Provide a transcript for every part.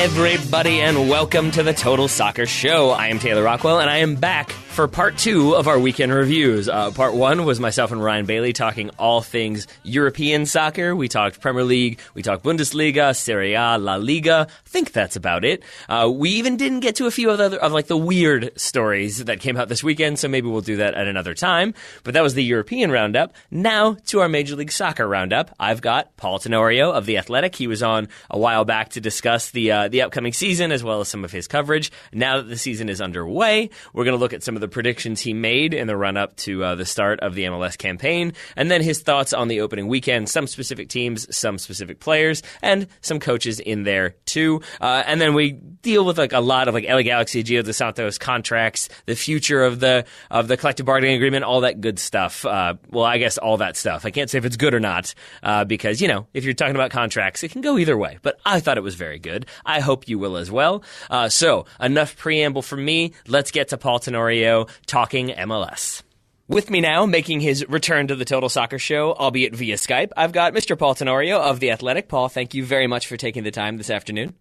everybody, and welcome to the Total Soccer Show. I am Taylor Rockwell, and I am back for part 2 of our weekend reviews. Part 1 was myself and Ryan Bailey talking all things European soccer. We talked Premier League, we talked Bundesliga, Serie A, La Liga. I think that's about it. We even didn't get to a few of the weird stories that came out this weekend, so maybe we'll do that at another time. But that was the European roundup. Now to our Major League Soccer roundup. I've got Paul Tenorio of The Athletic. He was on a while back to discuss the upcoming season as well as some of his coverage. Now that the season is underway, we're going to look at some of the predictions he made in the run-up to the start of the MLS campaign, and then his thoughts on the opening weekend, some specific teams, some specific players, and some coaches in there too. And then we deal with a lot of LA Galaxy, Gio dos Santos contracts, the future of the collective bargaining agreement, all that good stuff. Well, I guess all that stuff. I can't say if it's good or not, because, if you're talking about contracts, it can go either way. But I thought it was very good. I hope you will as well. So, enough preamble from me. Let's get to Paul Tenorio talking MLS. With me now, making his return to the Total Soccer Show, albeit via Skype, I've got Mr. Paul Tenorio of The Athletic. Paul, thank you very much for taking the time this afternoon.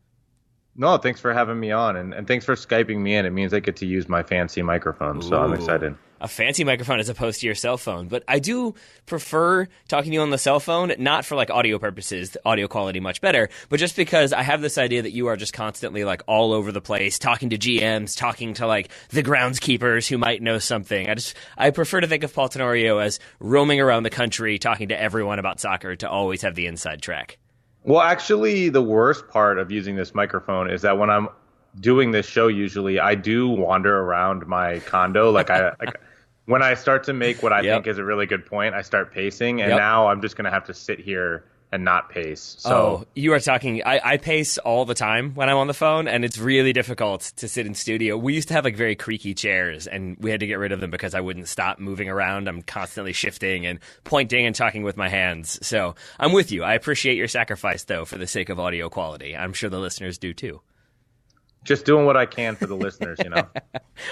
No, thanks for having me on, and thanks for Skyping me in. It means I get to use my fancy microphone, so I'm excited. A fancy microphone as opposed to your cell phone. But I do prefer talking to you on the cell phone, not for audio purposes, the audio quality much better, but just because I have this idea that you are just constantly all over the place, talking to GMs, talking to the groundskeepers who might know something. I prefer to think of Paul Tenorio as roaming around the country, talking to everyone about soccer to always have the inside track. Well, actually, the worst part of using this microphone is that when I'm doing this show, usually I do wander around my condo. When I start to make what I think is a really good point, I start pacing, and now I'm just going to have to sit here and not pace. So you are talking. I pace all the time when I'm on the phone, and it's really difficult to sit in studio. We used to have very creaky chairs, and we had to get rid of them because I wouldn't stop moving around. I'm constantly shifting and pointing and talking with my hands. So I'm with you. I appreciate your sacrifice, though, for the sake of audio quality. I'm sure the listeners do too. Just doing what I can for the listeners,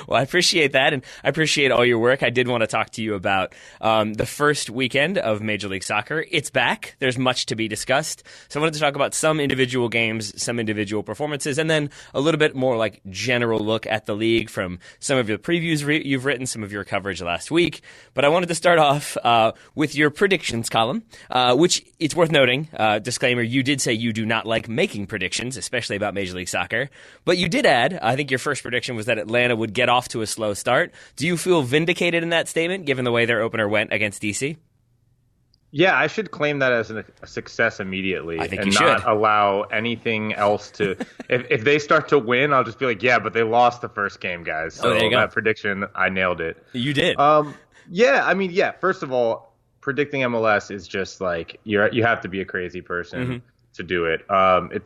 Well, I appreciate that, and I appreciate all your work. I did want to talk to you about the first weekend of Major League Soccer. It's back. There's much to be discussed. So I wanted to talk about some individual games, some individual performances, and then a little bit more general look at the league from some of the previews you've written, some of your coverage last week. But I wanted to start off with your predictions column, which it's worth noting, disclaimer, you did say you do not like making predictions, especially about Major League Soccer. But you did add, I think your first prediction was that Atlanta would get off to a slow start. Do you feel vindicated in that statement, given the way their opener went against DC? Yeah, I should claim that as a success immediately. I think and you not should. Allow anything else to... if they start to win, I'll just be but they lost the first game, guys. So there you go. That prediction, I nailed it. You did. First of all, predicting MLS is just you have to be a crazy person to do it.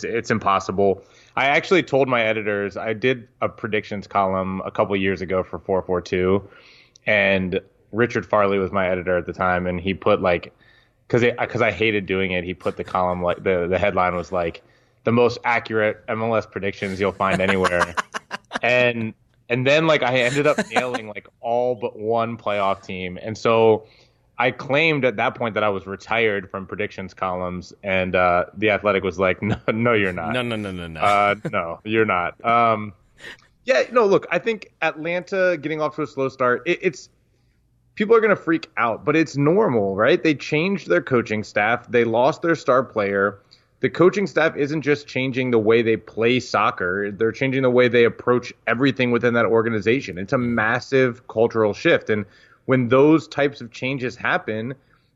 It's impossible. I actually told my editors, I did a predictions column a couple years ago for 442, and Richard Farley was my editor at the time, and he put because I hated doing it, he put the column the headline was the most accurate MLS predictions you'll find anywhere, and then I ended up nailing all but one playoff team, and so I claimed at that point that I was retired from predictions columns, and The Athletic was no, you're not. No. No, you're not. Look, I think Atlanta getting off to a slow start, it's people are going to freak out, but it's normal, right? They changed their coaching staff. They lost their star player. The coaching staff isn't just changing the way they play soccer. They're changing the way they approach everything within that organization. It's a massive cultural shift, and when those types of changes happen,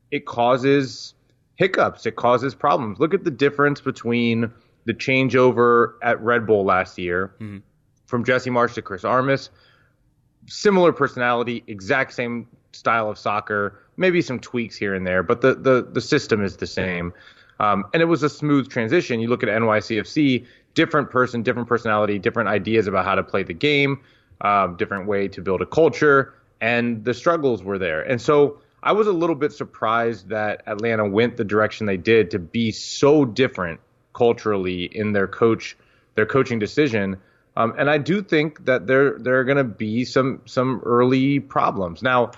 it causes hiccups. It causes problems. Look at the difference between the changeover at Red Bull last year from Jesse Marsch to Chris Armas. Similar personality, exact same style of soccer, maybe some tweaks here and there, but the system is the same. And it was a smooth transition. You look at NYCFC, different person, different personality, different ideas about how to play the game, different way to build a culture. And the struggles were there. And so I was a little bit surprised that Atlanta went the direction they did to be so different culturally in their coaching decision. And I do think that there are going to be some early problems. Now,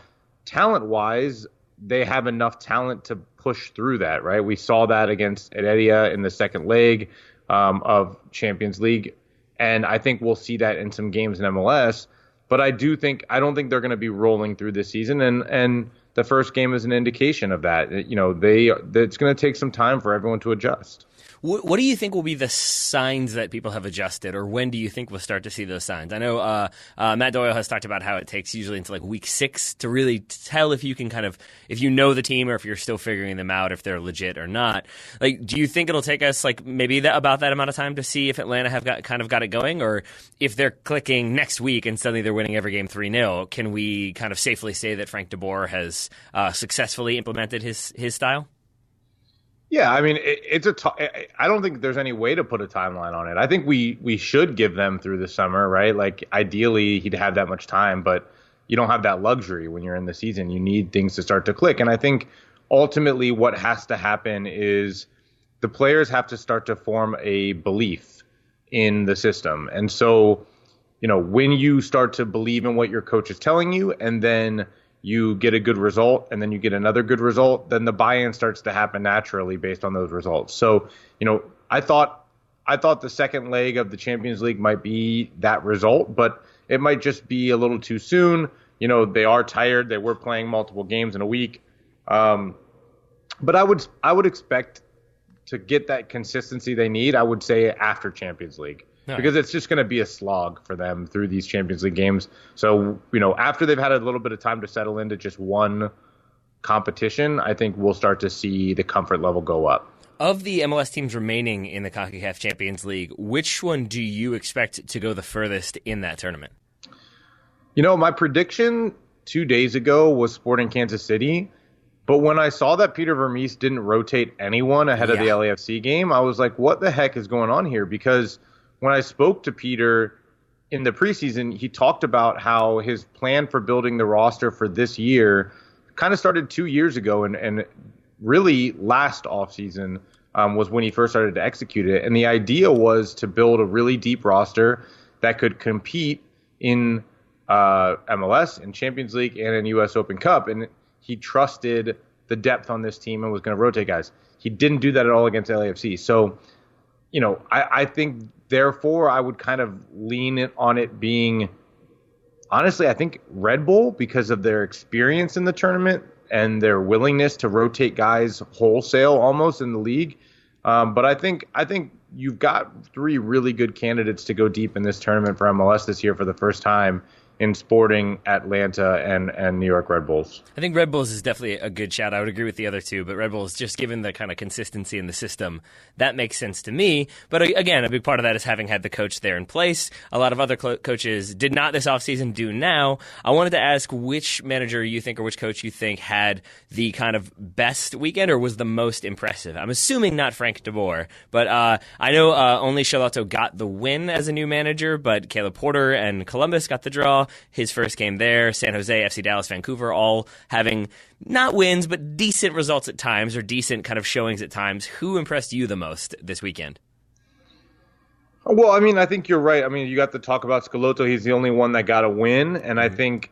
talent-wise, they have enough talent to push through that, right? We saw that against Heredia in the second leg. of Champions League, and I think we'll see that in some games in MLS. But I don't think they're going to be rolling through this season, and the first game is an indication of that. It's going to take some time for everyone to adjust. What do you think will be the signs that people have adjusted, or when do you think we'll start to see those signs? I know Matt Doyle has talked about how it takes usually until like week 6 to really tell if you can if you know the team or if you're still figuring them out, if they're legit or not. Like, do you think it'll take us like maybe about that amount of time to see if Atlanta have got it going, or if they're clicking next week and suddenly they're winning every game 3-0? Can we kind of safely say that Frank de Boer has successfully implemented his style? Yeah, I mean, I don't think there's any way to put a timeline on it. I think we should give them through the summer, right? Like, ideally, he'd have that much time, but you don't have that luxury when you're in the season. You need things to start to click. And I think ultimately what has to happen is the players have to start to form a belief in the system. And so, when you start to believe in what your coach is telling you, and then you get a good result, and then you get another good result, then the buy-in starts to happen naturally based on those results. So, I thought the second leg of the Champions League might be that result, but it might just be a little too soon. They are tired. They were playing multiple games in a week. But I would expect to get that consistency they need, I would say, after Champions League. Because it's just going to be a slog for them through these Champions League games. So, after they've had a little bit of time to settle into just one competition, I think we'll start to see the comfort level go up. Of the MLS teams remaining in the CONCACAF Champions League, which one do you expect to go the furthest in that tournament? My prediction 2 days ago was Sporting Kansas City. But when I saw that Peter Vermees didn't rotate anyone ahead of the LAFC game, I was like, what the heck is going on here? Because when I spoke to Peter in the preseason, he talked about how his plan for building the roster for this year kind of started 2 years ago, and really last offseason was when he first started to execute it. And the idea was to build a really deep roster that could compete in MLS, in Champions League, and in U.S. Open Cup. And he trusted the depth on this team and was going to rotate guys. He didn't do that at all against LAFC. So, I think, therefore, I would kind of lean on it being, honestly, I think Red Bull, because of their experience in the tournament and their willingness to rotate guys wholesale almost in the league. But I think you've got 3 really good candidates to go deep in this tournament for MLS this year for the first time in Sporting, Atlanta, and New York Red Bulls. I think Red Bulls is definitely a good shout. I would agree with the other two, but Red Bulls, just given the kind of consistency in the system, that makes sense to me. But again, a big part of that is having had the coach there in place. A lot of other coaches did not this offseason, do now. I wanted to ask which manager you think, or which coach you think, had the kind of best weekend or was the most impressive. I'm assuming not Frank de Boer, but I know only Charlotto got the win as a new manager, but Caleb Porter and Columbus got the draw. His first game there, San Jose, FC Dallas, Vancouver, all having not wins, but decent results at times, or decent kind of showings at times. Who impressed you the most this weekend? Well, I mean, I think you're right. I mean, you got to talk about Schelotto. He's the only one that got a win. And I think,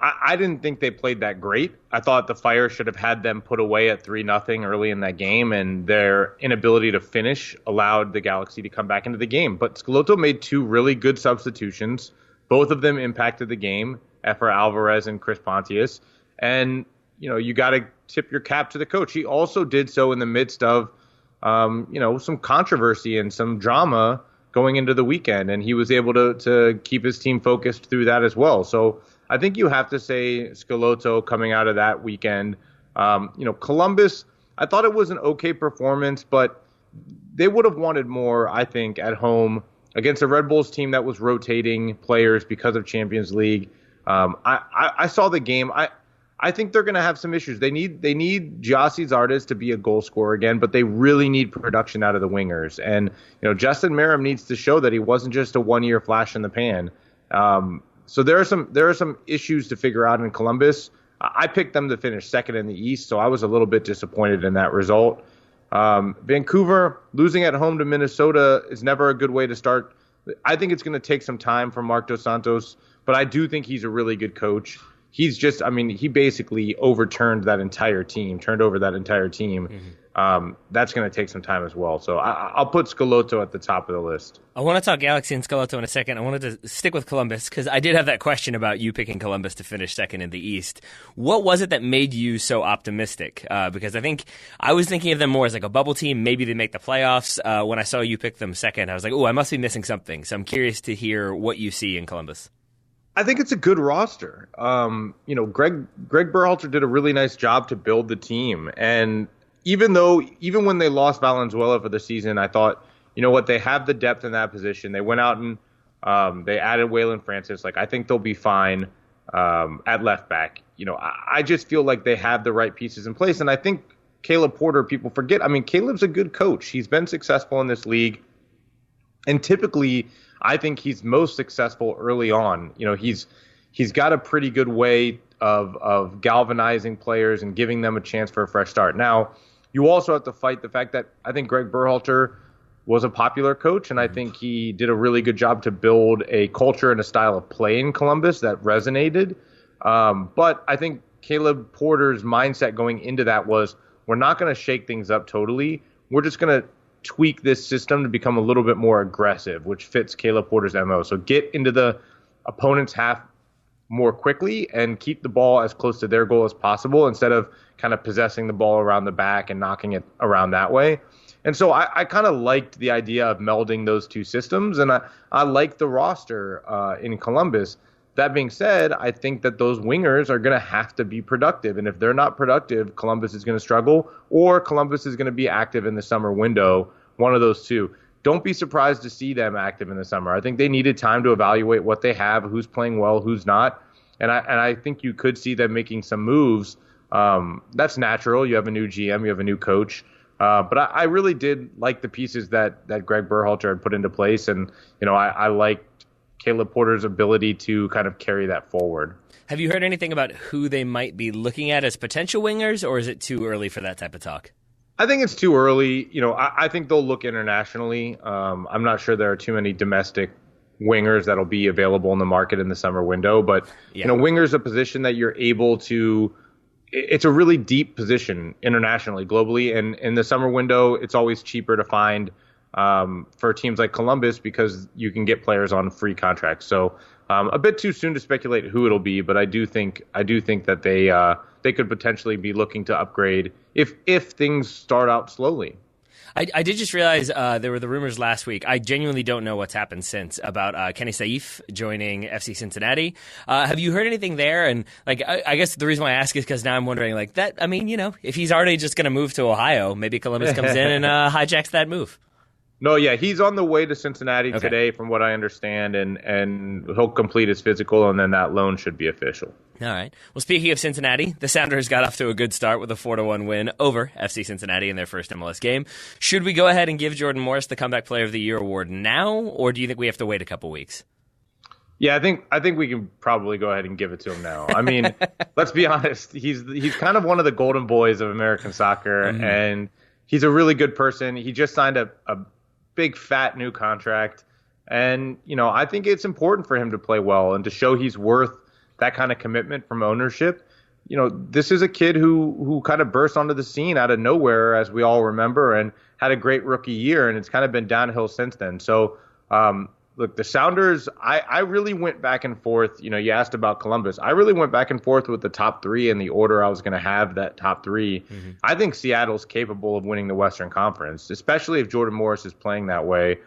I didn't think they played that great. I thought the Fire should have had them put away at 3-0 early in that game, and their inability to finish allowed the Galaxy to come back into the game. But Schelotto made 2 really good substitutions. Both of them impacted the game, Efra Alvarez and Chris Pontius. And, you got to tip your cap to the coach. He also did so in the midst of, some controversy and some drama going into the weekend. And he was able to keep his team focused through that as well. So I think you have to say Schelotto coming out of that weekend. Columbus, I thought it was an okay performance, but they would have wanted more, I think, at home against a Red Bulls team that was rotating players because of Champions League. I saw the game. I think they're going to have some issues. They need Gyasi Zardes to be a goal scorer again, but they really need production out of the wingers. And Justin Merrim needs to show that he wasn't just a one-year flash in the pan. So there are some issues to figure out in Columbus. I picked them to finish second in the East, so I was a little bit disappointed in that result. Vancouver losing at home to Minnesota is never a good way to start. I think it's going to take some time for Marc dos Santos, but I do think he's a really good coach. he's just, I mean, he basically overturned that entire team, turned over that entire team. That's going to take some time as well. So I'll put Schelotto at the top of the list. I want to talk Galaxy and Schelotto in a second. I wanted to stick with Columbus because I did have that question about you picking Columbus to finish second in the East. What was it that made you so optimistic? Because I think I was thinking of them more as like a bubble team. Maybe they make the playoffs. When I saw you pick them second, I was like, oh, I must be missing something. So I'm curious to hear what you see in Columbus. I think it's a good roster. Greg Berhalter did a really nice job to build the team. And even when they lost Valenzuela for the season, I thought, you know what, they have the depth in that position. They went out and they added Waylon Francis. Like, I think they'll be fine at left back. I just feel like they have the right pieces in place. And I think Caleb Porter, people forget. I mean, Caleb's a good coach. He's been successful in this league. And typically, I think he's most successful early on. He's got a pretty good way of galvanizing players and giving them a chance for a fresh start. Now, you also have to fight the fact that I think Greg Berhalter was a popular coach, and I think he did a really good job to build a culture and a style of play in Columbus that resonated. But I think Caleb Porter's mindset going into that was, we're not going to shake things up totally. We're just going to tweak this system to become a little bit more aggressive, which fits Caleb Porter's MO. So get into the opponent's half more quickly and keep the ball as close to their goal as possible instead of kind of possessing the ball around the back and knocking it around that way. And so I kind of liked the idea of melding those two systems, and I like the roster in Columbus. That being said, I think that those wingers are going to have to be productive, and if they're not productive, Columbus is going to struggle, or Columbus is going to be active in the summer window, one of those two. Don't be surprised to see them active in the summer. I think they needed time to evaluate what they have, who's playing well, who's not. And I think you could see them making some moves. That's natural. You have a new GM, you have a new coach. But I really did like the pieces that Greg Berhalter had put into place. And, I liked Caleb Porter's ability to kind of carry that forward. Have you heard anything about who they might be looking at as potential wingers, or is it too early for that type of talk? I think it's too early. I think they'll look internationally. I'm not sure there are too many domestic wingers that'll be available in the market in the summer window. But, winger's a position that you're able to – it's a really deep position internationally, globally. And in the summer window, it's always cheaper to find for teams like Columbus because you can get players on free contracts. So a bit too soon to speculate who it'll be, but I do think that they could potentially be looking to upgrade if things start out slowly. I did just realize there were the rumors last week. I genuinely don't know what's happened since about Kenny Saif joining FC Cincinnati. Have you heard anything there? And I guess the reason why I ask is because now I'm wondering if he's already just going to move to Ohio, maybe Columbus comes in and hijacks that move. No, yeah, he's on the way to Cincinnati today, from what I understand, and he'll complete his physical, and then that loan should be official. All right. Well, speaking of Cincinnati, the Sounders got off to a good start with a 4-1 win over FC Cincinnati in their first MLS game. Should we go ahead and give Jordan Morris the Comeback Player of the Year award now, or do you think we have to wait a couple weeks? Yeah, I think we can probably go ahead and give it to him now. I mean, let's be honest. He's kind of one of the golden boys of American soccer, and he's a really good person. He just signed a big fat new contract, and I think it's important for him to play well and to show he's worth that kind of commitment from ownership. This is a kid who kind of burst onto the scene out of nowhere, as we all remember, and had a great rookie year, and it's kind of been downhill since then. So look, the Sounders, I really went back and forth. You asked about Columbus. I really went back and forth with the top three and the order I was going to have that top three. I think Seattle's capable of winning the Western Conference, especially if Jordan Morris is playing that way.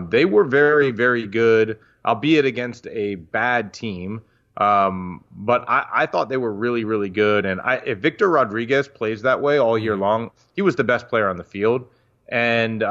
They were very, very good, albeit against a bad team. But I thought they were really, really good. And if Victor Rodriguez plays that way all year long, he was the best player on the field. And,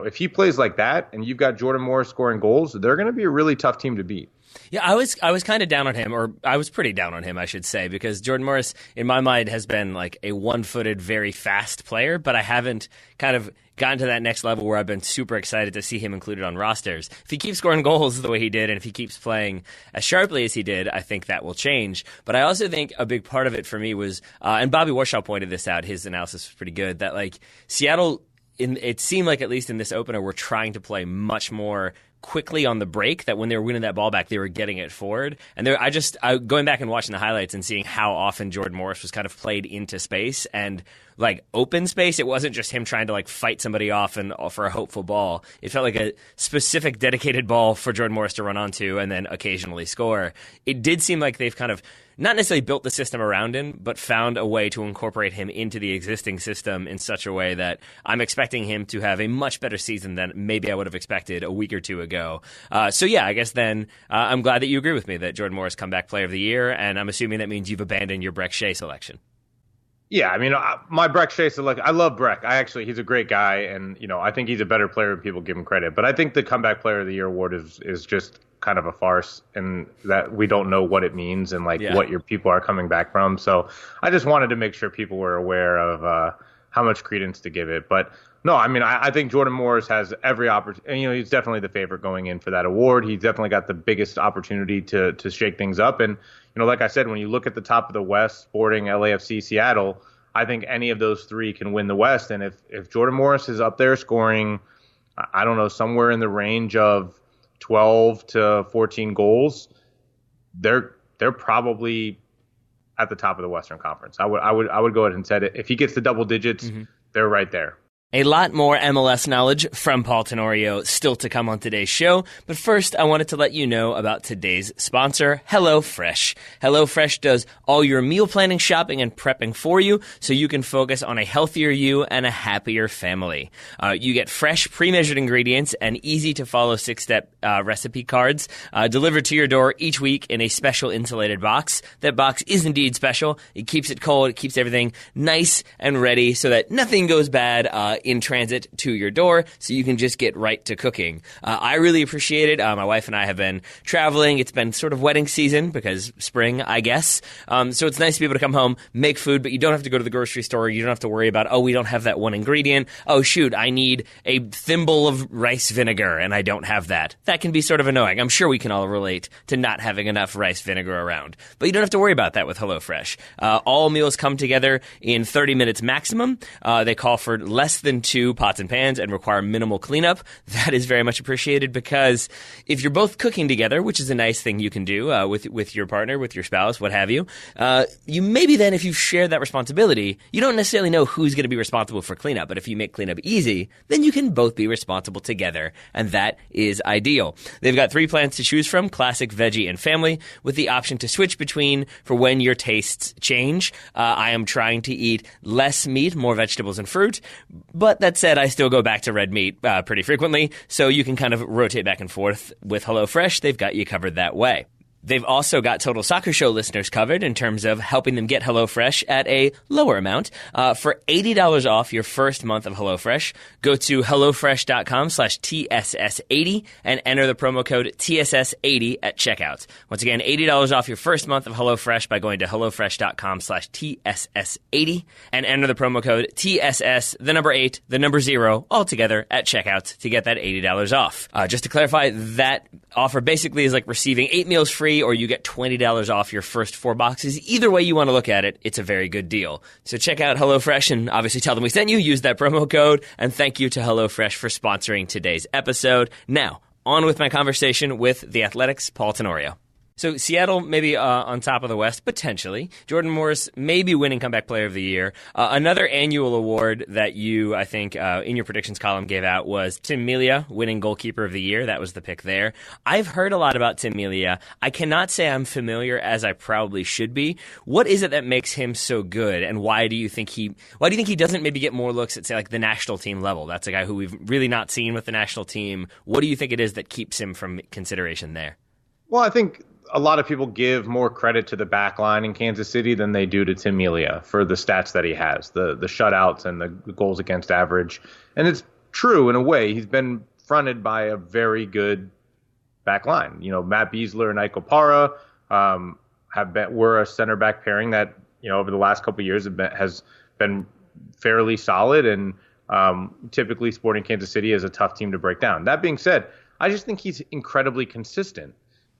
if he plays like that and you've got Jordan Morris scoring goals, they're going to be a really tough team to beat. Yeah, I was kind of down on him, or I was pretty down on him, I should say, because Jordan Morris, in my mind, has been like a one-footed, very fast player, but I haven't kind of gotten to that next level where I've been super excited to see him included on rosters. If he keeps scoring goals the way he did, and if he keeps playing as sharply as he did, I think that will change. But I also think a big part of it for me was, and Bobby Warshaw pointed this out, his analysis was pretty good, that Seattle it seemed like, at least in this opener, we're trying to play much more quickly on the break, that when they were winning that ball back, they were getting it forward. And I going back and watching the highlights and seeing how often Jordan Morris was kind of played into space and like open space. It wasn't just him trying to like fight somebody off and for a hopeful ball. It felt like a specific dedicated ball for Jordan Morris to run onto and then occasionally score. It did seem like they've kind of not necessarily built the system around him, but found a way to incorporate him into the existing system in such a way that I'm expecting him to have a much better season than maybe I would have expected a week or two ago. So yeah, I guess then I'm glad that you agree with me that Jordan Morris comeback player of the year, and I'm assuming that means you've abandoned your Breck Shea selection. Yeah, I mean, my Breck Shea selection, I love Breck. He's a great guy, and, I think he's a better player than people give him credit. But I think the comeback player of the year award is just kind of a farce, and that we don't know what it means and what your people are coming back from. So I just wanted to make sure people were aware of how much credence to give it. But no, I mean, I think Jordan Morris has every opportunity. He's definitely the favorite going in for that award. He's definitely got the biggest opportunity to shake things up. And, like I said, when you look at the top of the West, Sporting, LAFC, Seattle, I think any of those three can win the West. And if Jordan Morris is up there scoring, I don't know, somewhere in the range of 12 to 14 goals, they're probably at the top of the Western Conference. I would go ahead and say it. If he gets to double digits, they're right there. A lot more MLS knowledge from Paul Tenorio still to come on today's show, but first I wanted to let you know about today's sponsor, HelloFresh. HelloFresh does all your meal planning, shopping, and prepping for you so you can focus on a healthier you and a happier family. You get fresh, pre-measured ingredients and easy-to-follow 6-step recipe cards delivered to your door each week in a special insulated box. That box is indeed special. It keeps it cold. It keeps everything nice and ready so that nothing goes bad in transit to your door, so you can just get right to cooking. I really appreciate it. My wife and I have been traveling. It's been sort of wedding season because spring, I guess. So it's nice to be able to come home, make food, but you don't have to go to the grocery store. You don't have to worry about, we don't have that one ingredient. Oh, shoot, I need a thimble of rice vinegar, and I don't have that. That can be sort of annoying. I'm sure we can all relate to not having enough rice vinegar around. But you don't have to worry about that with HelloFresh. All meals come together in 30 minutes maximum. They call for less than 2 pots and pans and require minimal cleanup. That is very much appreciated because if you're both cooking together, which is a nice thing you can do with your partner, with your spouse, what have you, you maybe then, if you've shared that responsibility, you don't necessarily know who's going to be responsible for cleanup. But if you make cleanup easy, then you can both be responsible together, and that is ideal. They've got 3 plans to choose from: classic, veggie, and family, with the option to switch between for when your tastes change. I am trying to eat less meat, more vegetables and fruit, but that said, I still go back to red meat pretty frequently, so you can kind of rotate back and forth. With HelloFresh, they've got you covered that way. They've also got Total Soccer Show listeners covered in terms of helping them get HelloFresh at a lower amount. For $80 off your first month of HelloFresh, go to HelloFresh.com/TSS80 and enter the promo code TSS80 at checkout. Once again, $80 off your first month of HelloFresh by going to HelloFresh.com/TSS80 and enter the promo code TSS, the number 8, the number 0, all together at checkout to get that $80 off. Just to clarify, that offer basically is like receiving 8 meals free, or you get $20 off your first 4 boxes. Either way you want to look at it, it's a very good deal. So check out HelloFresh and obviously tell them we sent you. Use that promo code. And thank you to HelloFresh for sponsoring today's episode. Now, on with my conversation with The Athletic's Paul Tenorio. So Seattle maybe on top of the West, potentially. Jordan Morris maybe winning Comeback Player of the Year. Another annual award that you, I think, in your predictions column gave out was Tim Melia winning Goalkeeper of the Year. That was the pick there. I've heard a lot about Tim Melia. I cannot say I'm familiar as I probably should be. What is it that makes him so good, and why do you think he doesn't maybe get more looks at, say, like the national team level? That's a guy who we've really not seen with the national team. What do you think it is that keeps him from consideration there? Well, I think a lot of people give more credit to the back line in Kansas City than they do to Tim Melia for the stats that he has, the shutouts and the goals against average. And it's true in a way. He's been fronted by a very good back line. Matt Beasler and Ike Opara were a center back pairing that, over the last couple of years has been fairly solid, and typically Sporting Kansas City is a tough team to break down. That being said, I just think he's incredibly consistent.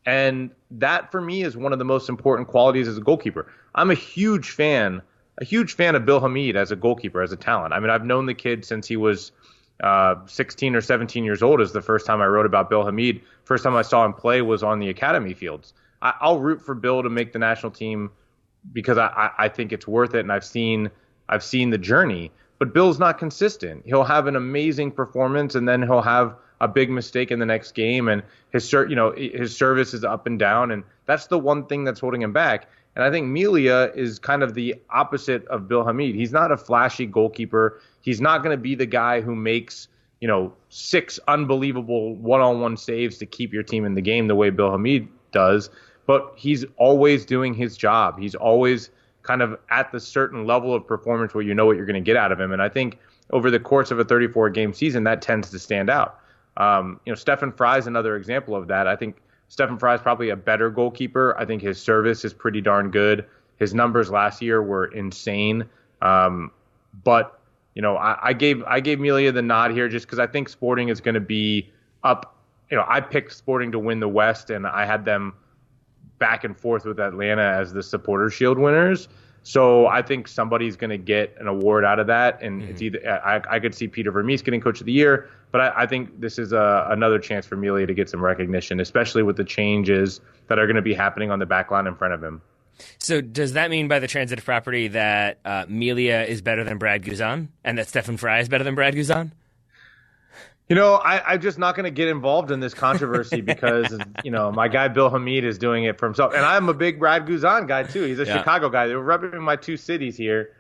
And that, for me, is one of the most important qualities as a goalkeeper. I'm a huge fan of Bill Hamid as a goalkeeper, as a talent. I mean, I've known the kid since he was 16 or 17 years old is the first time I wrote about Bill Hamid. First time I saw him play was on the academy fields. I'll root for Bill to make the national team because I think it's worth it, and I've seen the journey. But Bill's not consistent. He'll have an amazing performance, and then he'll have a big mistake in the next game, and his service is up and down, and that's the one thing that's holding him back. And I think Melia is kind of the opposite of Bill Hamid. He's not a flashy goalkeeper. He's not going to be the guy who makes 6 unbelievable one-on-one saves to keep your team in the game the way Bill Hamid does. But he's always doing his job. He's always kind of at the certain level of performance where you know what you're going to get out of him. And I think over the course of a 34-game season, that tends to stand out. Stefan Frey is another example of that. I think Stefan Frey is probably a better goalkeeper. I think his service is pretty darn good. His numbers last year were insane. But I gave Melia the nod here just because I think Sporting is going to be up. I picked Sporting to win the West, and I had them back and forth with Atlanta as the Supporters Shield winners. So I think somebody's going to get an award out of that, and it's either I could see Peter Vermees getting Coach of the Year, but I think this is another chance for Melia to get some recognition, especially with the changes that are going to be happening on the back line in front of him. So does that mean by the transitive property that Melia is better than Brad Guzan, and that Stefan Frey is better than Brad Guzan? I'm just not going to get involved in this controversy because, my guy Bill Hamid is doing it for himself. And I'm a big Brad Guzan guy, too. He's a Chicago guy. They're representing my two cities here.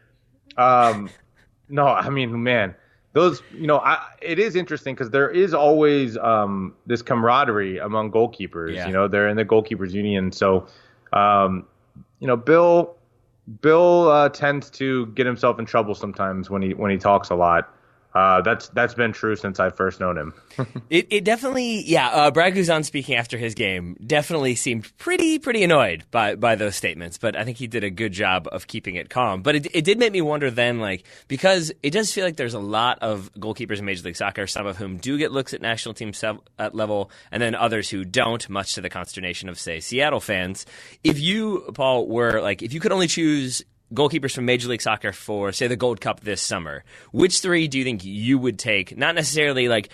No, I mean, man, those, it is interesting because there is always this camaraderie among goalkeepers. Yeah. They're in the goalkeepers union. So, Bill tends to get himself in trouble sometimes when he talks a lot. That's been true since I first known him. It definitely, Brad Guzan speaking after his game definitely seemed pretty annoyed by those statements, but I think he did a good job of keeping it calm. But it did make me wonder then, because it does feel like there's a lot of goalkeepers in Major League Soccer, some of whom do get looks at national team level, and then others who don't, much to the consternation of, say, Seattle fans. If you, Paul, if you could only choose goalkeepers from Major League Soccer for, say, the Gold Cup this summer, which 3 do you think you would take? Not necessarily like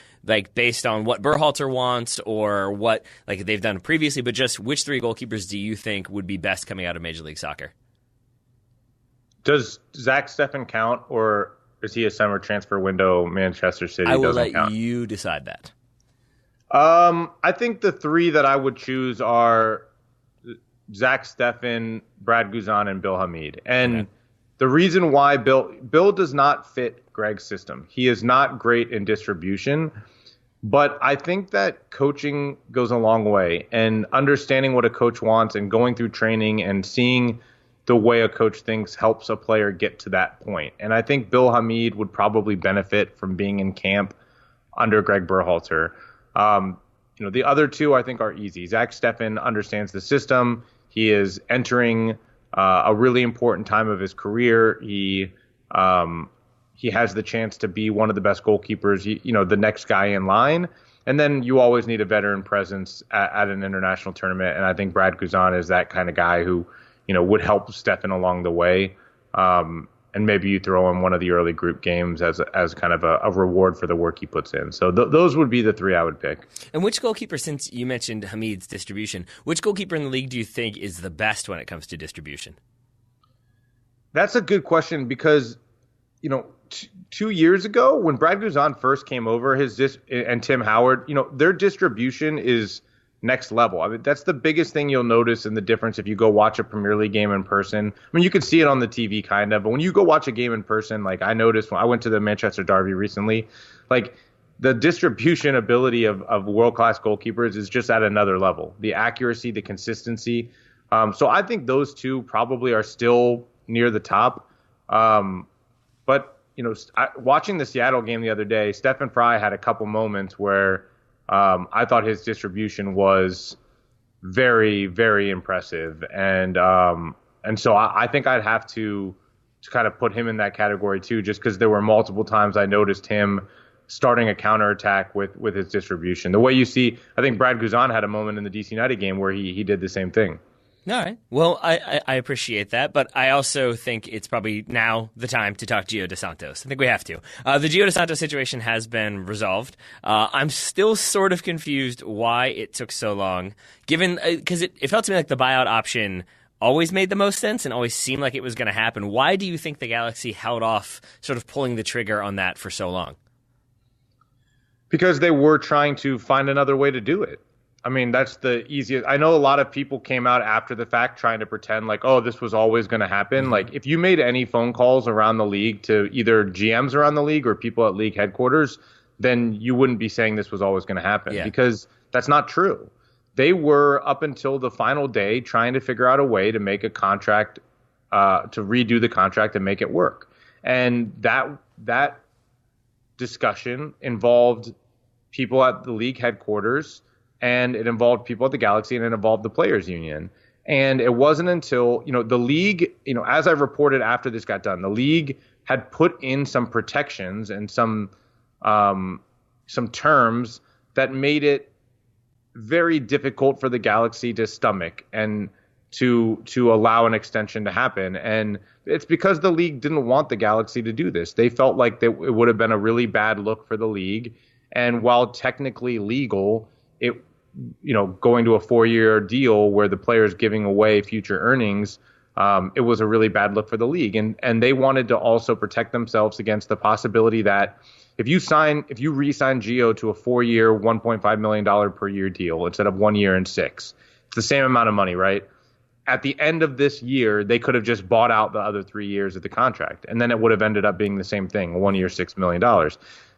based on what Berhalter wants or what they've done previously, but just which 3 goalkeepers do you think would be best coming out of Major League Soccer? Does Zach Steffen count, or is he a summer transfer window Manchester City? I will let you decide that. I think the 3 that I would choose are Zach Steffen, Brad Guzan, and Bill Hamid. And the reason why Bill does not fit Greg's system. He is not great in distribution, but I think that coaching goes a long way, and understanding what a coach wants and going through training and seeing the way a coach thinks helps a player get to that point. And I think Bill Hamid would probably benefit from being in camp under Greg Berhalter. The other 2 I think are easy. Zach Steffen understands the system. He is entering a really important time of his career. He has the chance to be one of the best goalkeepers, the next guy in line. And then you always need a veteran presence at an international tournament. And I think Brad Guzan is that kind of guy who, would help Steffen along the way. And maybe you throw in one of the early group games as kind of a reward for the work he puts in. So those would be the 3 I would pick. And which goalkeeper, since you mentioned Hamid's distribution, which goalkeeper in the league do you think is the best when it comes to distribution? That's a good question because, 2 years ago when Brad Guzan first came over, and Tim Howard, their distribution is next level. I mean, that's the biggest thing you'll notice in the difference if you go watch a Premier League game in person. I mean, you can see it on the TV kind of, but when you go watch a game in person, I noticed when I went to the Manchester Derby recently, the distribution ability of world-class goalkeepers is just at another level. The accuracy, the consistency. So I think those 2 probably are still near the top. But, watching the Seattle game the other day, Stefan Frey had a couple moments where I thought his distribution was very, very impressive. And so I think I'd have to kind of put him in that category too, just because there were multiple times I noticed him starting a counterattack with his distribution. The way you see, I think Brad Guzan had a moment in the DC United game where he did the same thing. All right. Well, I appreciate that, but I also think it's probably now the time to talk Gio dos Santos. I think we have to. The Gio dos Santos situation has been resolved. I'm still sort of confused why it took so long, given because it felt to me like the buyout option always made the most sense and always seemed like it was going to happen. Why do you think the Galaxy held off sort of pulling the trigger on that for so long? Because they were trying to find another way to do it. I mean, that's the easiest. I know a lot of people came out after the fact trying to pretend like, oh, this was always going to happen. Mm-hmm. Like, if you made any phone calls around the league to either GMs around the league or people at league headquarters, then you wouldn't be saying this was always going to happen because that's not true. They were, up until the final day, trying to figure out a way to make a contract, to redo the contract and make it work. And that discussion involved people at the league headquarters, and it involved people at the Galaxy, and it involved the players union. And it wasn't until, the league, as I reported after this got done, the league had put in some protections and some terms that made it very difficult for the Galaxy to stomach and to allow an extension to happen. And it's because the league didn't want the Galaxy to do this. They felt like it would have been a really bad look for the league. And while technically legal, it going to a 4-year deal where the player's giving away future earnings, it was a really bad look for the league. And they wanted to also protect themselves against the possibility that if you re-sign Gio to a 4-year, $1.5 million per year deal instead of 1 year and 6, it's the same amount of money, right? At the end of this year, they could have just bought out the other 3 years of the contract, and then it would have ended up being the same thing, 1 year, $6 million.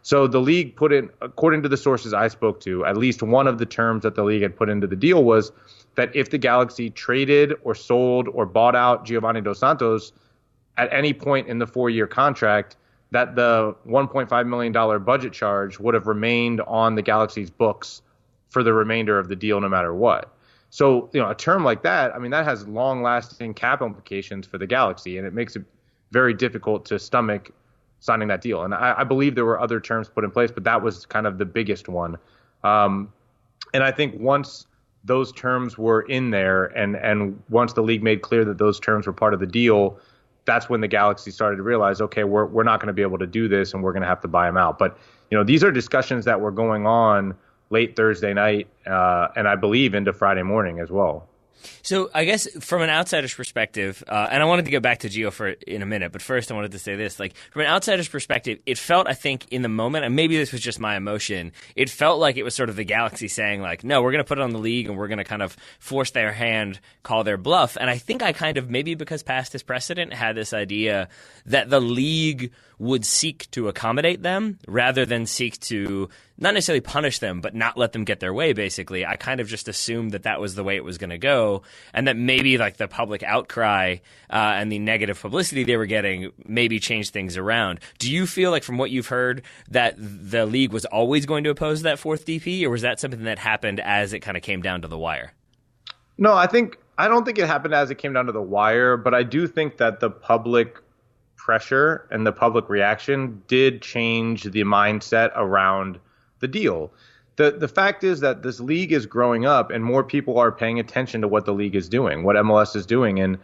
So the league put in, according to the sources I spoke to, at least one of the terms that the league had put into the deal was that if the Galaxy traded or sold or bought out Giovanni Dos Santos at any point in the 4-year contract, that the $1.5 million budget charge would have remained on the Galaxy's books for the remainder of the deal no matter what. So, a term like that, I mean, that has long-lasting cap implications for the Galaxy, and it makes it very difficult to stomach signing that deal. And I believe there were other terms put in place, but that was kind of the biggest one. And I think once those terms were in there and once the league made clear that those terms were part of the deal, that's when the Galaxy started to realize, okay, we're not going to be able to do this and we're going to have to buy him out. But, these are discussions that were going on late Thursday night and I believe into Friday morning as well. So I guess from an outsider's perspective, and I wanted to go back to Gio in a minute, but first I wanted to say this. Like, from an outsider's perspective, it felt, I think, in the moment, and maybe this was just my emotion, it felt like it was sort of the Galaxy saying, like, no, we're going to put it on the league and we're going to kind of force their hand, call their bluff. And I think I kind of, maybe because past this precedent, had this idea that the league would seek to accommodate them rather than seek to not necessarily punish them, but not let them get their way, basically. I kind of just assumed that was the way it was going to go, and that maybe like the public outcry and the negative publicity they were getting maybe changed things around. Do you feel like, from what you've heard, that the league was always going to oppose that fourth DP, or was that something that happened as it kind of came down to the wire? No, I don't think it happened as it came down to the wire, but I do think that the public pressure and the public reaction did change the mindset around the deal. The fact is that this league is growing up and more people are paying attention to what the league is doing, what MLS is doing. And,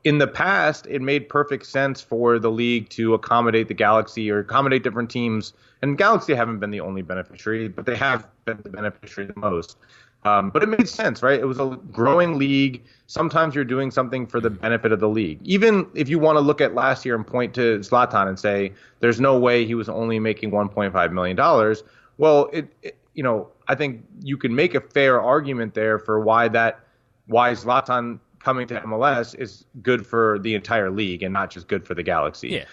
in the past, it made perfect sense for the league to accommodate the Galaxy or accommodate different teams. And Galaxy haven't been the only beneficiary, but they have been the beneficiary the most. But it made sense, right? It was a growing league. Sometimes you're doing something for the benefit of the league. Even if you want to look at last year and point to Zlatan and say there's no way he was only making $1.5 million. Well, I think you can make a fair argument there for why Zlatan coming to MLS is good for the entire league and not just good for the Galaxy. Yeah.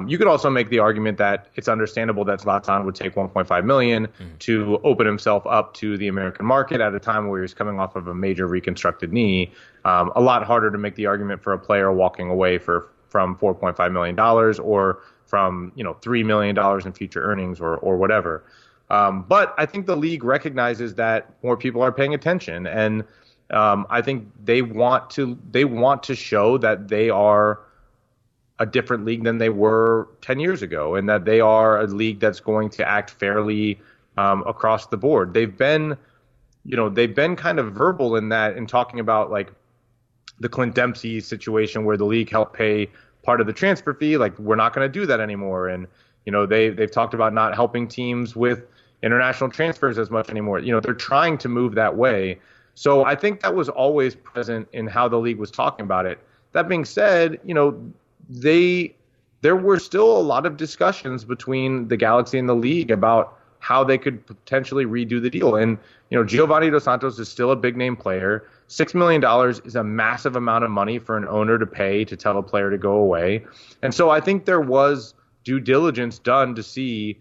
You could also make the argument that it's understandable that Zlatan would take $1.5 million to open himself up to the American market at a time where he was coming off of a major reconstructed knee. A lot harder to make the argument for a player walking away from $4.5 million or from $3 million in future earnings or whatever. But I think the league recognizes that more people are paying attention, and I think they want to show that they are a different league than they were 10 years ago, and that they are a league that's going to act fairly across the board. They've been, they've been kind of verbal in that, in talking about like the Clint Dempsey situation where the league helped pay part of the transfer fee. Like, we're not going to do that anymore. And, they've talked about not helping teams with international transfers as much anymore. They're trying to move that way. So I think that was always present in how the league was talking about it. That being said, there were still a lot of discussions between the Galaxy and the league about how they could potentially redo the deal. And, Giovanni Dos Santos is still a big name player. $6 million is a massive amount of money for an owner to pay to tell a player to go away. And so I think there was due diligence done to see,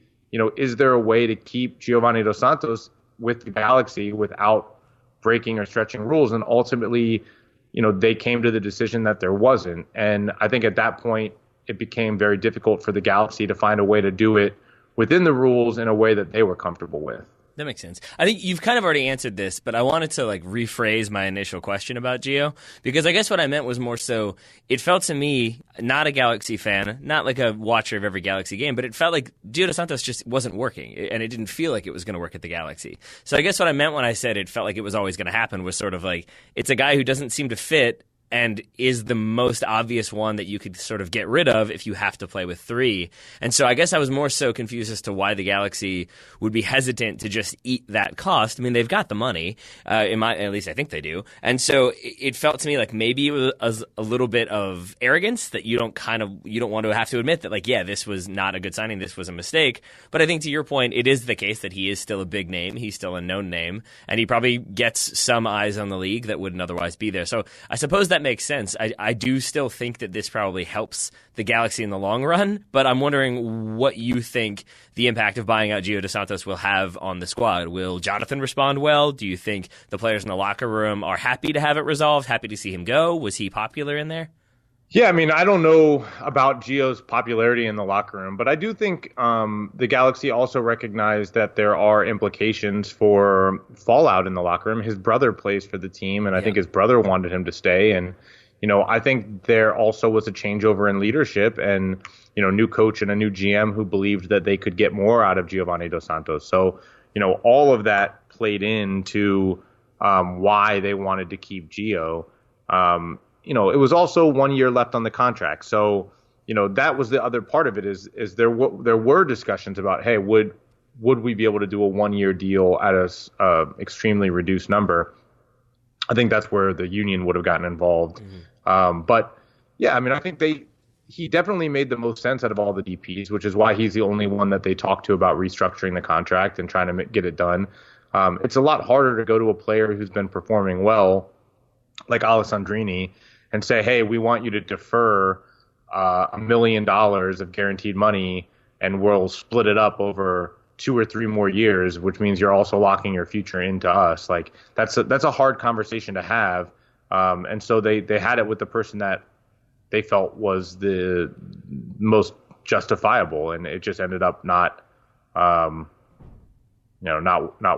is there a way to keep Giovanni Dos Santos with the Galaxy without breaking or stretching rules? And ultimately, they came to the decision that there wasn't. And I think at that point, it became very difficult for the Galaxy to find a way to do it within the rules in a way that they were comfortable with. That makes sense. I think you've kind of already answered this, but I wanted to rephrase my initial question about Gio, because I guess what I meant was more so, it felt to me, not a Galaxy fan, not like a watcher of every Galaxy game, but it felt like Gio dos Santos just wasn't working, and it didn't feel like it was going to work at the Galaxy. So I guess what I meant when I said it felt like it was always going to happen was sort of like, it's a guy who doesn't seem to fit and is the most obvious one that you could sort of get rid of if you have to play with three. And so I guess I was more so confused as to why the Galaxy would be hesitant to just eat that cost. I mean, they've got the money, at least I think they do. And so it felt to me like maybe it was a little bit of arrogance that you don't want to have to admit that, like, yeah, this was not a good signing, this was a mistake. But I think to your point, it is the case that he is still a big name, he's still a known name, and he probably gets some eyes on the league that wouldn't otherwise be there. So I suppose that makes sense. I do still think that this probably helps the Galaxy in the long run, but I'm wondering what you think the impact of buying out Gio dos Santos will have on the squad. Will Jonathan respond well? Do you think the players in the locker room are happy to have it resolved, happy to see him go? Was he popular in there? Yeah, I mean, I don't know about Gio's popularity in the locker room, but I do think the Galaxy also recognized that there are implications for fallout in the locker room. His brother plays for the team, and I think his brother wanted him to stay. And, I think there also was a changeover in leadership and, new coach and a new GM who believed that they could get more out of Giovanni Dos Santos. So, all of that played into why they wanted to keep Gio. It was also 1 year left on the contract. So, that was the other part of it is there were discussions about, hey, would we be able to do a 1 year deal at a extremely reduced number? I think that's where the union would have gotten involved. Mm-hmm. But yeah, I mean, I think he definitely made the most sense out of all the DPs, which is why he's the only one that they talked to about restructuring the contract and trying to get it done. It's a lot harder to go to a player who's been performing well, like Alessandrini, and say, hey, we want you to defer $1 million of guaranteed money, and we'll split it up over 2 or 3 more years, which means you're also locking your future into us. Like, that's a hard conversation to have. And so they had it with the person that they felt was the most justifiable, and it just ended up not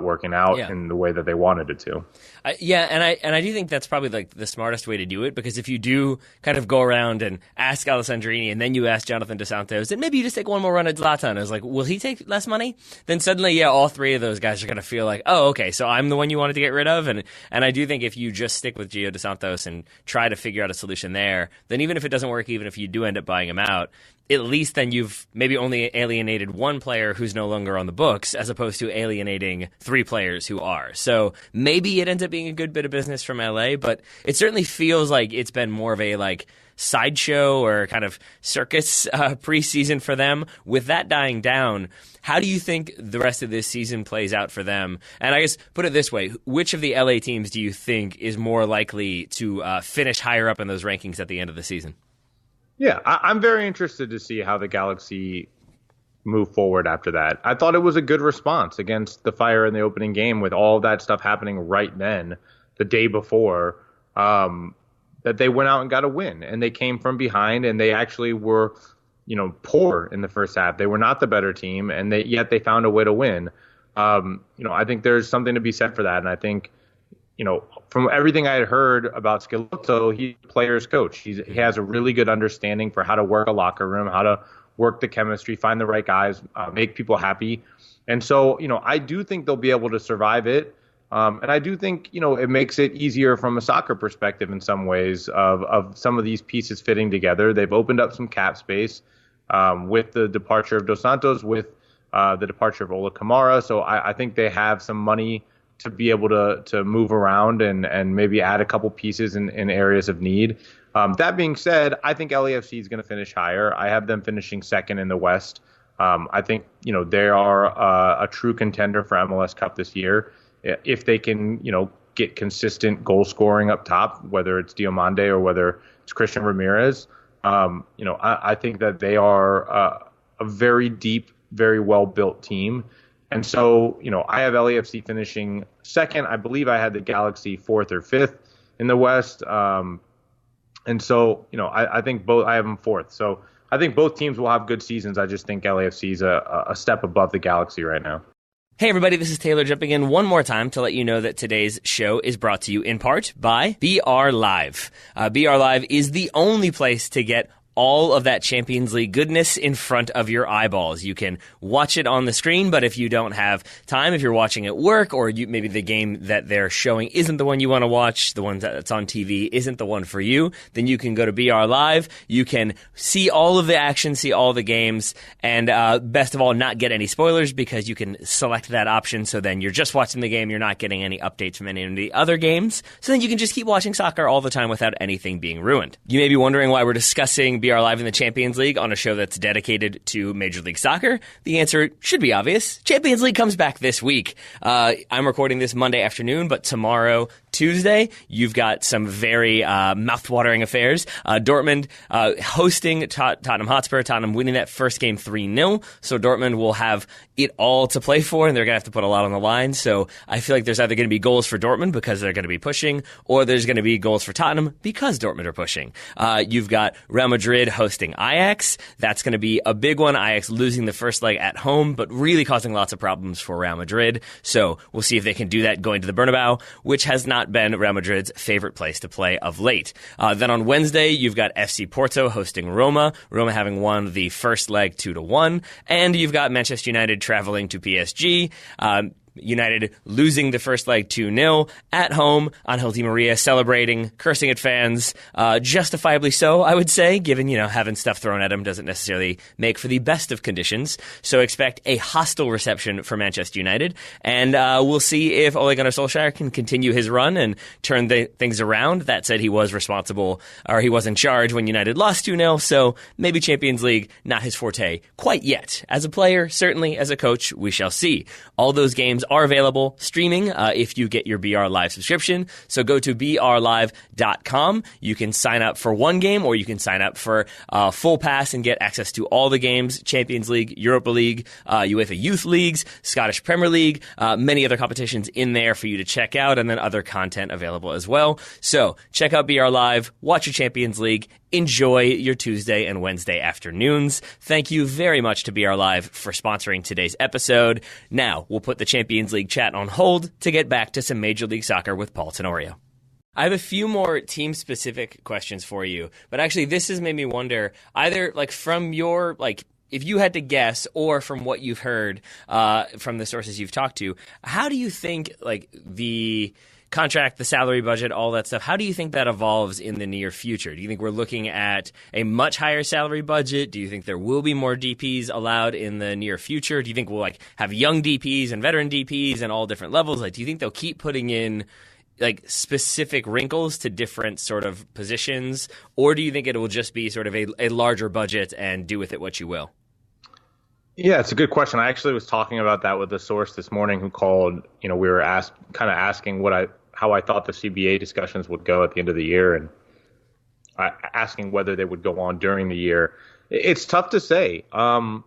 working out in the way that they wanted it to. And I do think that's probably like the smartest way to do it, because if you do kind of go around and ask Alessandrini and then you ask Jonathan dos Santos, and maybe you just take one more run at Zlatan, I was like, will he take less money? Then suddenly, all three of those guys are going to feel like, oh, okay, so I'm the one you wanted to get rid of. And I do think if you just stick with Gio dos Santos and try to figure out a solution there, then even if it doesn't work, even if you do end up buying him out, at least then you've maybe only alienated one player who's no longer on the books, as opposed to alienating 3 players who are. So maybe it ends up being a good bit of business from LA, but it certainly feels like it's been more of a sideshow or kind of circus preseason for them. With that dying down, how do you think the rest of this season plays out for them? And I guess, put it this way, which of the LA teams do you think is more likely to finish higher up in those rankings at the end of the season? Yeah, I'm very interested to see how the Galaxy move forward after that. I thought it was a good response against the Fire in the opening game, with all that stuff happening right then, the day before, that they went out and got a win. And they came from behind, and they actually were, poor in the first half. They were not the better team, and yet they found a way to win. I think there's something to be said for that. And I think, from everything I had heard about Schelotto, he's a player's coach. He has a really good understanding for how to work a locker room, how to work the chemistry, find the right guys, make people happy. And so, I do think they'll be able to survive it. And I do think, it makes it easier from a soccer perspective in some ways of some of these pieces fitting together. They've opened up some cap space with the departure of Dos Santos, with the departure of Ola Kamara. So I think they have some money to be able to move around and maybe add a couple pieces in areas of need. That being said, I think LAFC is going to finish higher. I have them finishing second in the West. I think, they are a true contender for MLS Cup this year. If they can, get consistent goal scoring up top, whether it's Diomande or whether it's Christian Ramirez, I think that they are a very deep, very well-built team. And so, I have LAFC finishing second. I believe I had the Galaxy fourth or fifth in the West. And so, I think I have them fourth. So I think both teams will have good seasons. I just think LAFC is a step above the Galaxy right now. Hey everybody, this is Taylor jumping in one more time to let you know that today's show is brought to you in part by BR Live. BR Live is the only place to get all of that Champions League goodness in front of your eyeballs. You can watch it on the screen, but if you don't have time, if you're watching at work or maybe the game that they're showing isn't the one you want to watch, the one that's on TV isn't the one for you, then you can go to BR Live. You can see all of the action, see all the games, and best of all, not get any spoilers because you can select that option. So then you're just watching the game. You're not getting any updates from any of the other games. So then you can just keep watching soccer all the time without anything being ruined. You may be wondering why we're discussing BR Live in the Champions League on a show that's dedicated to Major League Soccer. The answer should be obvious. Champions League comes back this week. I'm recording this Monday afternoon, but tomorrow, Tuesday, you've got some very mouth-watering affairs. Dortmund hosting Tottenham Hotspur. Tottenham winning that first game 3-0. So Dortmund will have it all to play for, and they're going to have to put a lot on the line. So I feel like there's either going to be goals for Dortmund because they're going to be pushing, or there's going to be goals for Tottenham because Dortmund are pushing. You've got Real Madrid hosting Ajax. That's going to be a big one. Ajax losing the first leg at home, but really causing lots of problems for Real Madrid. So we'll see if they can do that going to the Bernabeu, which has not been Real Madrid's favorite place to play of late. Then on Wednesday, you've got FC Porto hosting Roma. Roma having won the first leg 2-1. And you've got Manchester United traveling to PSG. United losing the first leg 2-0 at home. Angel Di Maria celebrating, cursing at fans, justifiably so, I would say, given, having stuff thrown at him doesn't necessarily make for the best of conditions. So expect a hostile reception for Manchester United, and we'll see if Ole Gunnar Solskjaer can continue his run and turn things around. That said, he was responsible, or he was in charge when United lost 2-0, so maybe Champions League, not his forte quite yet. As a player, certainly as a coach, we shall see. All those games are available streaming if you get your BR Live subscription. So go to brlive.com. You can sign up for one game, or you can sign up for a full pass and get access to all the games: Champions League, Europa League, UEFA Youth Leagues, Scottish Premier League, many other competitions in there for you to check out, and then other content available as well. So check out BR Live, watch your Champions League, enjoy your Tuesday and Wednesday afternoons. Thank you very much to BR Live for sponsoring today's episode. Now, we'll put the Champions League chat on hold to get back to some Major League Soccer with Paul Tenorio. I have a few more team-specific questions for you, but actually this has made me wonder, either from your, if you had to guess, or from what you've heard from the sources you've talked to, how do you think, the contract, the salary budget, all that stuff, how do you think that evolves in the near future? Do you think we're looking at a much higher salary budget? Do you think there will be more DPs allowed in the near future? Do you think we'll have young DPs and veteran DPs and all different levels? Do you think they'll keep putting in specific wrinkles to different sort of positions, or do you think it will just be sort of a larger budget and do with it what you will? Yeah, it's a good question. I actually was talking about that with a source this morning who called. We were asking how I thought the CBA discussions would go at the end of the year, and asking whether they would go on during the year. It's tough to say. I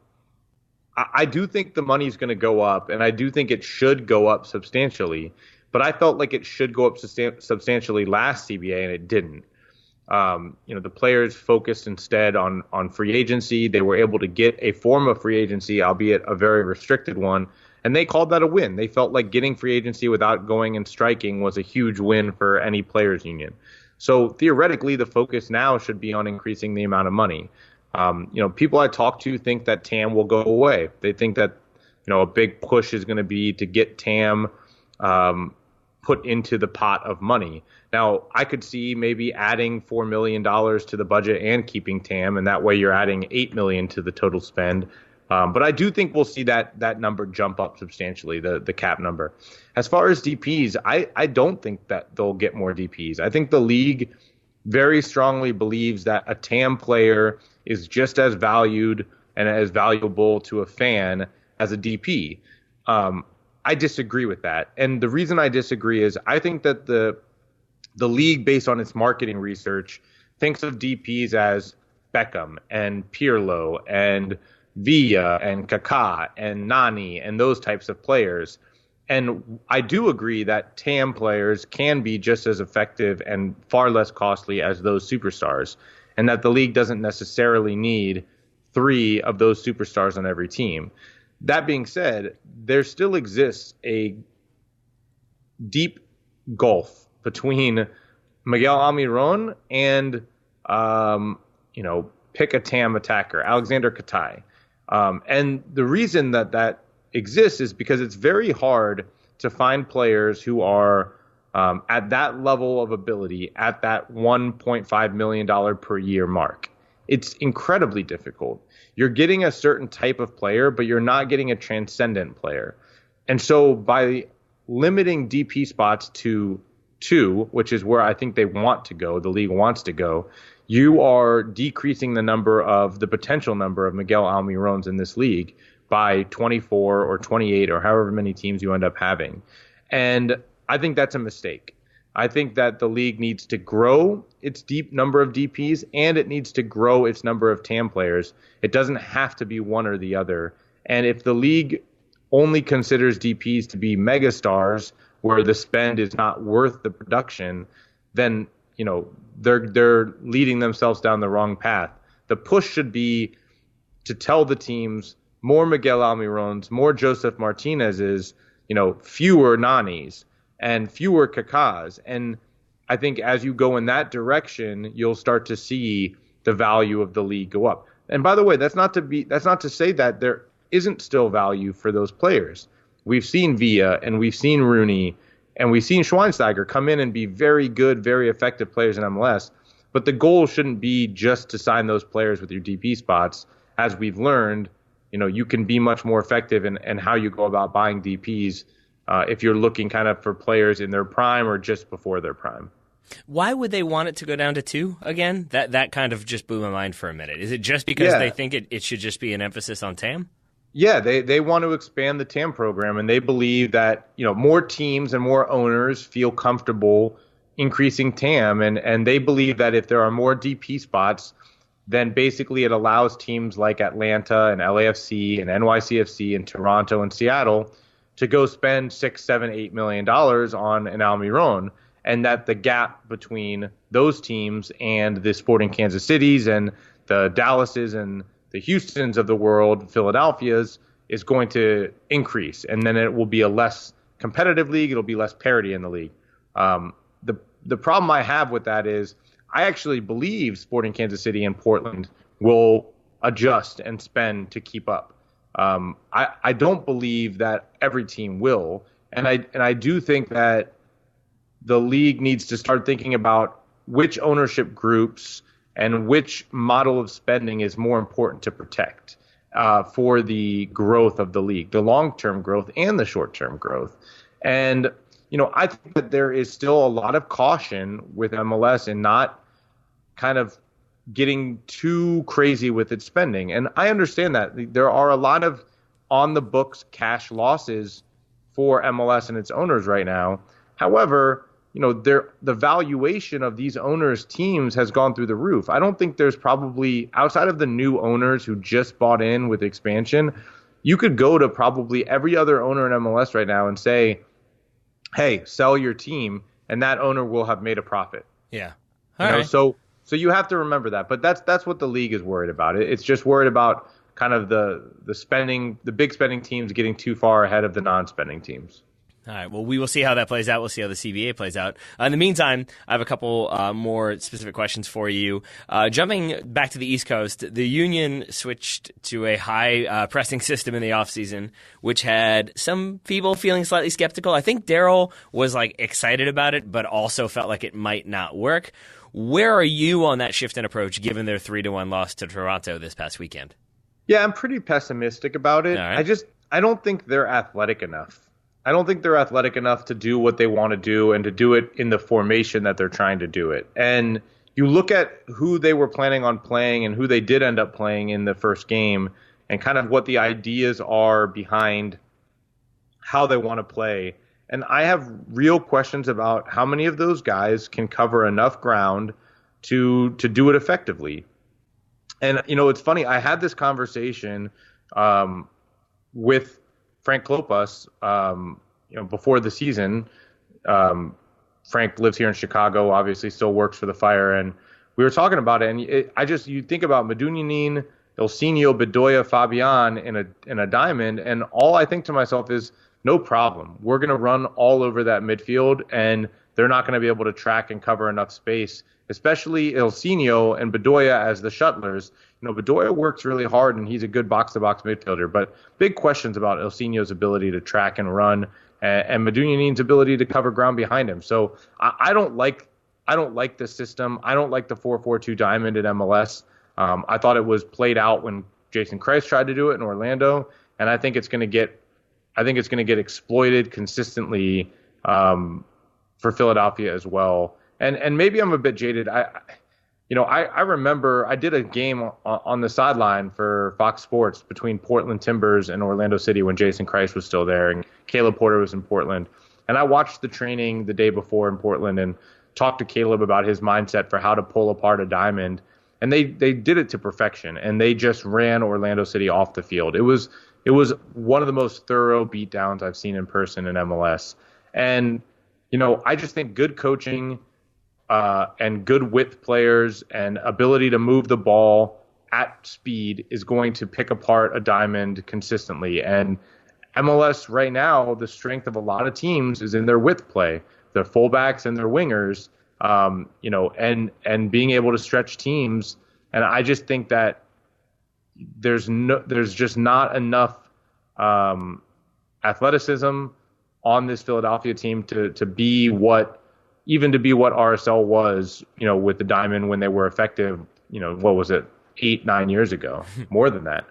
do think the money's going to go up, and I do think it should go up substantially. But I felt like it should go up substantially last CBA, and it didn't. The players focused instead on free agency. They were able to get a form of free agency, albeit a very restricted one, and they called that a win. They felt like getting free agency without going and striking was a huge win for any players union. So theoretically, the focus now should be on increasing the amount of money. People I talk to think that TAM will go away. They think that a big push is going to be to get TAM put into the pot of money. Now, I could see maybe adding $4 million to the budget and keeping TAM, and that way you're adding $8 million to the total spend. But I do think we'll see that number jump up substantially, the cap number. As far as DPs, I don't think that they'll get more DPs. I think the league very strongly believes that a TAM player is just as valued and as valuable to a fan as a DP. I disagree with that. And the reason I disagree is I think that the league, based on its marketing research, thinks of DPs as Beckham and Pirlo and Villa and Kaká and Nani and those types of players. And I do agree that TAM players can be just as effective and far less costly as those superstars, and that the league doesn't necessarily need 3 of those superstars on every team. That being said, there still exists a deep gulf between Miguel Almiron and, pick a TAM attacker, Alexander Katai. And the reason that exists is because it's very hard to find players who are at that level of ability at that $1.5 million per year mark. It's incredibly difficult. You're getting a certain type of player, but you're not getting a transcendent player. And so by limiting DP spots to 2, which is where I think they want to go, the league wants to go, you are decreasing the potential number of Miguel Almirons in this league by 24 or 28 or however many teams you end up having. And I think that's a mistake. I think that the league needs to grow its deep number of DPs, and it needs to grow its number of TAM players. It doesn't have to be one or the other. And if the league only considers DPs to be megastars where the spend is not worth the production, then they're leading themselves down the wrong path. The push should be to tell the teams more Miguel Almirons, more Joseph Martinez's, fewer Nanis and fewer Kakás. And I think as you go in that direction, you'll start to see the value of the league go up. And by the way, that's not to say that there isn't still value for those players. We've seen Villa and we've seen Rooney and we've seen Schweinsteiger come in and be very good, very effective players in MLS. But the goal shouldn't be just to sign those players with your DP spots. As we've learned, you can be much more effective in how you go about buying DPs if you're looking kind of for players in their prime or just before their prime. Why would they want it to go down to 2 again? That kind of just blew my mind for a minute. Is it just because they think it should just be an emphasis on TAM? Yeah, they want to expand the TAM program, and they believe that more teams and more owners feel comfortable increasing TAM, and they believe that if there are more DP spots, then basically it allows teams like Atlanta and LAFC and NYCFC and Toronto and Seattle to go spend $6, $7, $8 million on an Almiron, and that the gap between those teams and the Sporting Kansas Cities and the Dallases and the Houstons of the world, Philadelphia's, is going to increase, and then it will be a less competitive league. It'll be less parity in the league. The problem I have with that is I actually believe Sporting Kansas City and Portland will adjust and spend to keep up. I don't believe that every team will, and I do think that the league needs to start thinking about which ownership groups and which model of spending is more important to protect for the growth of the league, the long-term growth and the short-term growth. And, I think that there is still a lot of caution with MLS in not kind of getting too crazy with its spending. And I understand that there are a lot of on-the-books cash losses for MLS and its owners right now. However, the valuation of these owners' teams has gone through the roof. I don't think there's probably, outside of the new owners who just bought in with expansion, you could go to probably every other owner in MLS right now and say, hey, sell your team, and that owner will have made a profit. Yeah. All right. So you have to remember that. But that's what the league is worried about. It's just worried about kind of the spending, the big spending teams getting too far ahead of the non-spending teams. All right. Well, we will see how that plays out. We'll see how the CBA plays out. In the meantime, I have a couple more specific questions for you. Jumping back to the East Coast, the Union switched to a high pressing system in the offseason, which had some people feeling slightly skeptical. I think Daryl was excited about it, but also felt like it might not work. Where are you on that shift in approach, given their 3-1 loss to Toronto this past weekend? Yeah, I'm pretty pessimistic about it. All right. I don't think they're athletic enough. I don't think they're athletic enough to do what they want to do and to do it in the formation that they're trying to do it. And you look at who they were planning on playing and who they did end up playing in the first game and kind of what the ideas are behind how they want to play. And I have real questions about how many of those guys can cover enough ground to do it effectively. And, it's funny. I had this conversation with Frank Klopas, before the season. Frank lives here in Chicago, obviously still works for the Fire, and we were talking about it. And you think about Medunjanin, Ilsinho, Bedoya, Fabian in a diamond, and all I think to myself is, no problem. We're going to run all over that midfield, and they're not going to be able to track and cover enough space, especially Ilsinho and Bedoya as the shuttlers. Bedoya works really hard, and he's a good box-to-box midfielder, but big questions about Ilsinho's ability to track and run and Medunjanin's ability to cover ground behind him. So I don't like the system. I don't like the 4-4-2 diamond at MLS. I thought it was played out when Jason Kreis tried to do it in Orlando, and I think it's going to get exploited consistently for Philadelphia as well. And maybe I'm a bit jaded. I remember I did a game on the sideline for Fox Sports between Portland Timbers and Orlando City when Jason Kreis was still there and Caleb Porter was in Portland. And I watched the training the day before in Portland and talked to Caleb about his mindset for how to pull apart a diamond. And they did it to perfection, and they just ran Orlando City off the field. It was one of the most thorough beatdowns I've seen in person in MLS. And, I just think good coaching and good width players and ability to move the ball at speed is going to pick apart a diamond consistently. And MLS right now, the strength of a lot of teams is in their width play, their fullbacks and their wingers, and being able to stretch teams. And I just think that there's just not enough athleticism on this Philadelphia team to be what RSL was, with the diamond when they were effective, what was it, 8-9 years ago, more than that.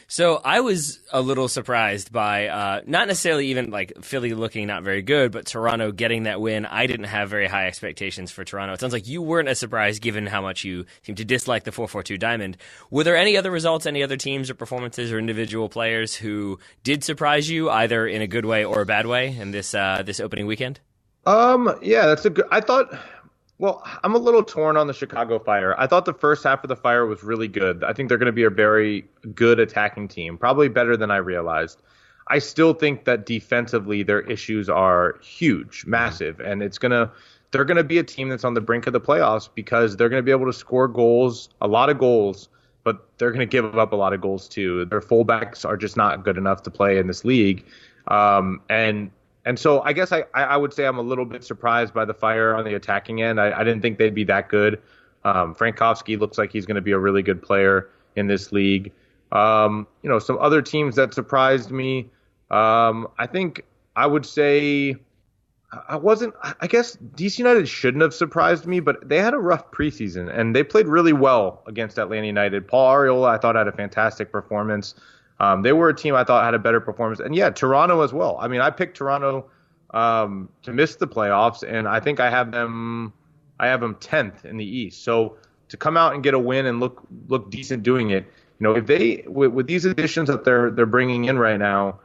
So I was a little surprised by not necessarily even Philly looking not very good, but Toronto getting that win. I didn't have very high expectations for Toronto. It sounds like you weren't as surprised given how much you seem to dislike the 4-4-2 diamond. Were there any other results, any other teams or performances or individual players who did surprise you either in a good way or a bad way in this opening weekend? Yeah, that's I'm a little torn on the Chicago Fire. I thought the first half of the Fire was really good. I think they're going to be a very good attacking team, probably better than I realized. I still think that defensively their issues are huge, massive, and they're going to be a team that's on the brink of the playoffs because they're going to be able to score goals, a lot of goals, but they're going to give up a lot of goals too. Their fullbacks are just not good enough to play in this league. And so I guess I would say I'm a little bit surprised by the Fire on the attacking end. I didn't think they'd be that good. Frankowski looks like he's going to be a really good player in this league. Some other teams that surprised me, I think I would say I guess DC United shouldn't have surprised me, but they had a rough preseason, and they played really well against Atlanta United. Paul Arriola, I thought, had a fantastic performance. They were a team I thought had a better performance. And, yeah, Toronto as well. I mean, I picked Toronto to miss the playoffs, and I think I have them 10th in the East. So to come out and get a win and look decent doing it, if they with these additions that they're bringing in right now,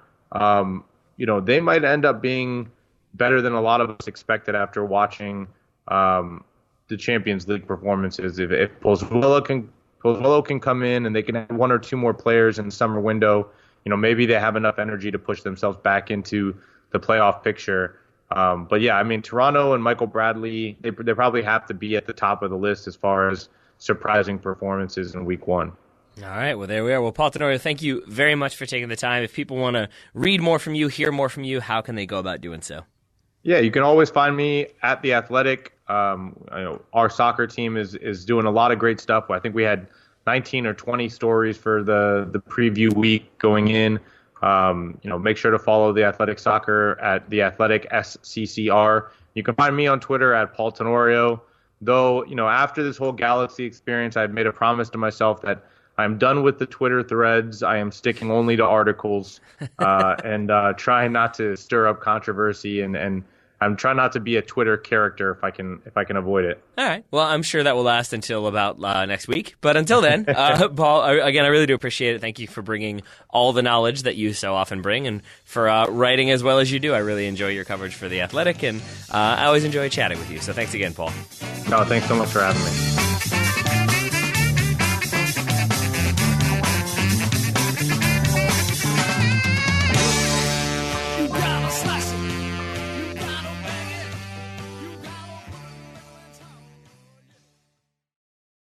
they might end up being better than a lot of us expected after watching the Champions League performances. If Pozuelo can come in and they can have one or two more players in the summer window, maybe they have enough energy to push themselves back into the playoff picture. But yeah, I mean, Toronto and Michael Bradley, they probably have to be at the top of the list as far as surprising performances in week one. All right, well, there we are. Well, Paul Tenorio, thank you very much for taking the time. If people want to read more from you, hear more from you, how can they go about doing so? Yeah, you can always find me at The Athletic. Our soccer team is doing a lot of great stuff. I think we had 19 or 20 stories for the preview week going in. Make sure to follow The Athletic Soccer at The Athletic SCCR. You can find me on Twitter at Paul Tenorio. Though, after this whole Galaxy experience, I've made a promise to myself that I'm done with the Twitter threads. I am sticking only to articles and trying not to stir up controversy. And I'm trying not to be a Twitter character if I can avoid it. All right. Well, I'm sure that will last until about next week. But until then, Paul, again, I really do appreciate it. Thank you for bringing all the knowledge that you so often bring and for writing as well as you do. I really enjoy your coverage for The Athletic, and I always enjoy chatting with you. So thanks again, Paul. No, thanks so much for having me.